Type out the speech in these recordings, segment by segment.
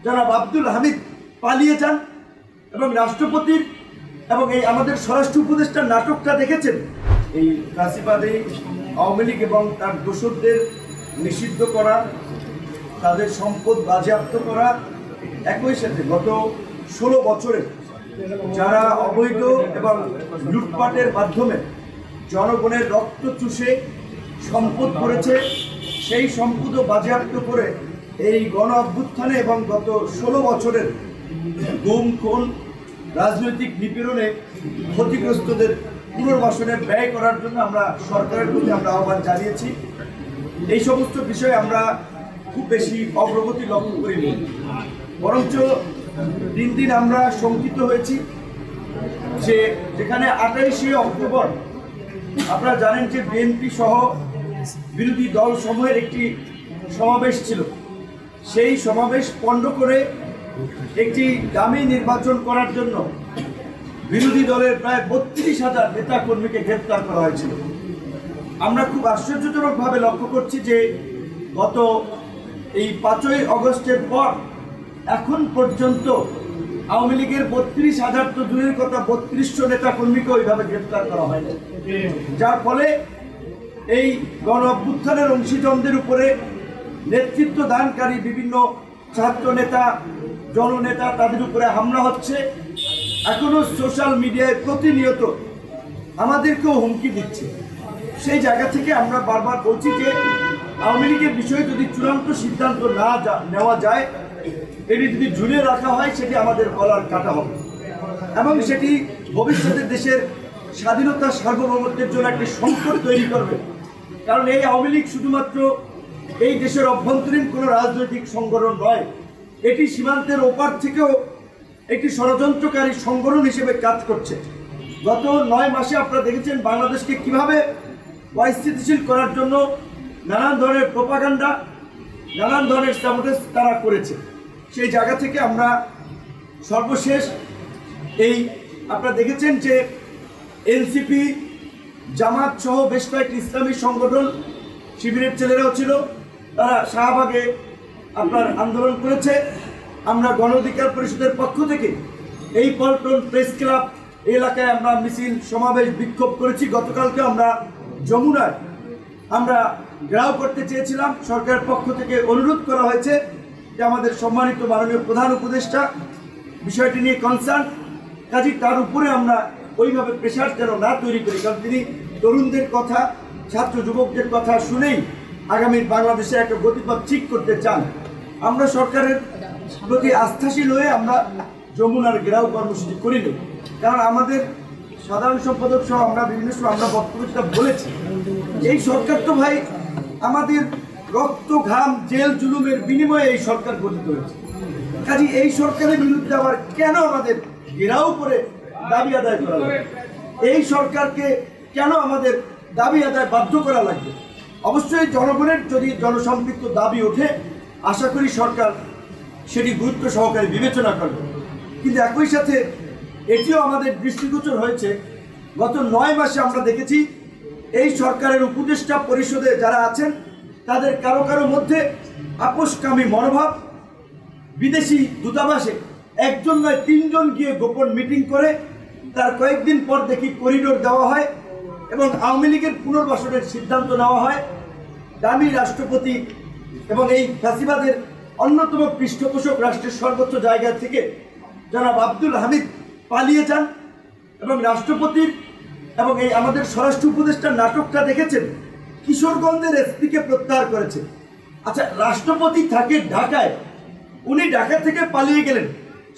জনাব আব্দুল হামিদ পালিয়ে যান এবং রাষ্ট্রপতির এবং এই আমাদের স্বরাষ্ট্র উপদেষ্টার নাটকটা দেখেছেন। এই ফ্যাসিবাদী আওয়ামী লীগ এবং তার দোসরদের নিষিদ্ধ করা, তাদের সম্পদ বাজেয়াপ্ত করা, একই সাথে গত 16 বছরে যারা অবৈধ এবং লুটপাটের মাধ্যমে জনগণের রক্ত চুষে সম্পদ করেছে, সেই সম্পদও বাজেয়াপ্ত করে এই গণ অভ্যুত্থানে এবং গত 16 বছরের গুম খুন রাজনৈতিক নিপীড়নে ক্ষতিগ্রস্তদের পুনর্বাসনে ব্যয় করার জন্য আমরা সরকারের প্রতি আহ্বান জানিয়েছি। এই সমস্ত বিষয়ে আমরা খুব বেশি অগ্রগতি লক্ষ্য করিনি, বরঞ্চ দিন দিন আমরা শঙ্কিত হয়েছি যে যেখানে 28শে অক্টোবর আপনারা জানেন যে বিএনপি সহ বিরোধী দল সমূহের একটি সমাবেশ ছিল, সেই সমাবেশ পণ্ড করে একটি দামি নির্বাচন করার জন্য বিরোধী দলের প্রায় 32,000 নেতাকর্মীকে গ্রেপ্তার করা হয়েছিল। আমরা খুব আশ্চর্যজনকভাবে লক্ষ্য করছি যে গত এই 5ই আগস্টের পর এখন পর্যন্ত আওয়ামী লীগের 32,000 তো দূরের কথা 3200 নেতাকর্মীকে ওইভাবে গ্রেপ্তার করা হয়নি, যার ফলে এই গণ অভ্যুত্থানের অংশীজনদের উপরে নেতৃত্ব দানকারী বিভিন্ন ছাত্র নেতা, জননেতা তাদের উপরে হামলা হচ্ছে। এখনো সোশ্যাল মিডিয়ায় প্রতিনিয়ত আমাদেরকেও হুমকি দিচ্ছে। সেই জায়গা থেকে আমরা বারবার বলছি যে আওয়ামী লীগের বিষয়ে যদি চূড়ান্ত সিদ্ধান্ত না নেওয়া যায়, এটি যদি ঝুলিয়ে রাখা হয়, সেটি আমাদের গলার কাটা হবে এবং সেটি ভবিষ্যতে দেশের স্বাধীনতা সার্বভৌমত্বের জন্য একটি সংকট তৈরি করবে। কারণ এই আওয়ামী লীগ শুধুমাত্র এই দেশের অভ্যন্তরীণ কোনো রাজনৈতিক সংগঠন নয়, এটি সীমান্তের ওপার থেকেও একটি ষড়যন্ত্রকারী সংগঠন হিসেবে কাজ করছে। গত 9 মাসে আপনারা দেখেছেন বাংলাদেশকে কিভাবে অস্থিতিশীল করার জন্য নানান ধরনের প্রোপাগান্ডা, নানান ধরনের সাবোটেজ তারা করেছে। সেই জায়গা থেকে আমরা সর্বশেষ এই আপনারা দেখেছেন যে এনসিপি, জামাত সহ বেশ কয়েকটি ইসলামী সংগঠন, শিবিরের ছেলেরাও ছিল, তারা শাহবাগে আপনার আন্দোলন করেছে। আমরা গণ অধিকার পরিষদের পক্ষ থেকে এই পল্টন প্রেস ক্লাব এলাকায় আমরা মিছিল, সমাবেশ, বিক্ষোভ করেছি। গতকালকে আমরা যমুনায় আমরা ঘেরাও করতে চেয়েছিলাম, সরকারের পক্ষ থেকে অনুরোধ করা হয়েছে যে আমাদের সম্মানিত মাননীয় প্রধান উপদেষ্টা বিষয়টি নিয়ে কনসার্ন, কাজী তার উপরে আমরা ওইভাবে প্রেশার যেন না তৈরি করি, কারণ তিনি তরুণদের কথা, ছাত্র যুবকদের কথা শুনেই আগামী বাংলাদেশে একটা গতিপথ ঠিক করতে চান। আমরা সরকারের প্রতি আস্থাশীল হয়ে আমরা যমুনার ঘেরাও কর্মসূচি করিনি, কারণ আমাদের সাধারণ সম্পাদক সহ আমরা বিভিন্ন সময় আমরা বক্তব্যটা বলেছি, এই সরকার তো ভাই আমাদের রক্ত ঘাম জেল জুলুমের বিনিময়ে এই সরকার গঠিত হয়েছে। কাজে এই সরকারের বিরুদ্ধে আবার কেন আমাদের ঘেরাও করে দাবি আদায় করা লাগবে? এই সরকারকে কেন আমাদের দাবি আদায় বাধ্য করা লাগবে? অবশ্যই জনগণের যদি জনসম্পৃক্ত দাবি ওঠে, আশা করি সরকার সেটি গুরুত্ব সহকারে বিবেচনা করবে। কিন্তু একই সাথে এটিও আমাদের দৃষ্টিগোচর হয়েছে, গত 9 মাসে আমরা দেখেছি এই সরকারের উপদেষ্টা পরিষদে যারা আছেন তাদের কারো কারো মধ্যে আপোষকামী মনোভাব। বিদেশি দূতাবাসে একজন নয় 3 জন গিয়ে গোপন মিটিং করে তার কয়েকদিন পর দেখি করিডোর দেওয়া হয় এবং আওয়ামী লীগের পুনর্বাসনের সিদ্ধান্ত নেওয়া হয়। দামি রাষ্ট্রপতি এবং এই ফ্যাসিবাদের অন্যতম পৃষ্ঠপোষক রাষ্ট্রের সর্বোচ্চ জায়গা থেকে জনাব আব্দুল হামিদ পালিয়ে যান এবং রাষ্ট্রপতির এবং এই আমাদের স্বরাষ্ট্র উপদেষ্টার নাটকটা দেখেছেন, কিশোরগঞ্জের এসপিকে প্রত্যাহার করেছে। আচ্ছা, রাষ্ট্রপতি থাকে ঢাকায়, উনি ঢাকা থেকে পালিয়ে গেলেন,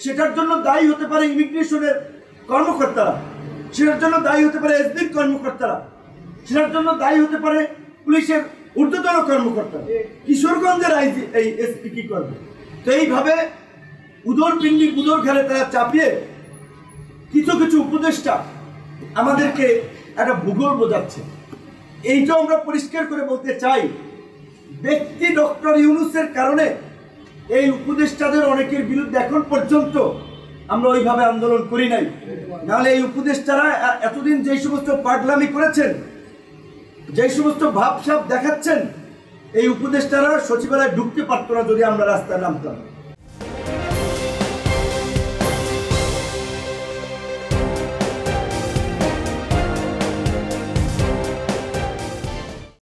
সেটার জন্য দায়ী হতে পারে ইমিগ্রেশনের কর্মকর্তারা, সেটার জন্য দায়ী হতে পারে এসবির কর্মকর্তারা, সেটার জন্য দায়ী হতে পারে পুলিশের ঊর্ধ্বতন কর্মকর্তা। কিশোরগঞ্জের আইজি এই এসপি কি করবে? তো এইভাবে উদর পিণ্ডি উদর ঘরে তারা চাপিয়ে কিছু কিছু উপদেষ্টা আমাদেরকে একটা ভূগোল বোঝাচ্ছে। এইটাও আমরা পরিষ্কার করে বলতে চাই, ব্যক্তি ডক্টর ইউনূসের কারণে এই উপদেষ্টাদের অনেকের বিরুদ্ধে এখন পর্যন্ত আমরা ওইভাবে আন্দোলন করি নাই। নাহলে এই উপদেষ্টারা এতদিন যেই সমস্ত পাগলামি করেছেন, যেই সমস্ত ভাবসাব দেখাচ্ছেন, এই উপদেষ্টারা সচিবালয়ে ঢুকতে পারতো না যদি আমরা রাস্তায় নামতাম।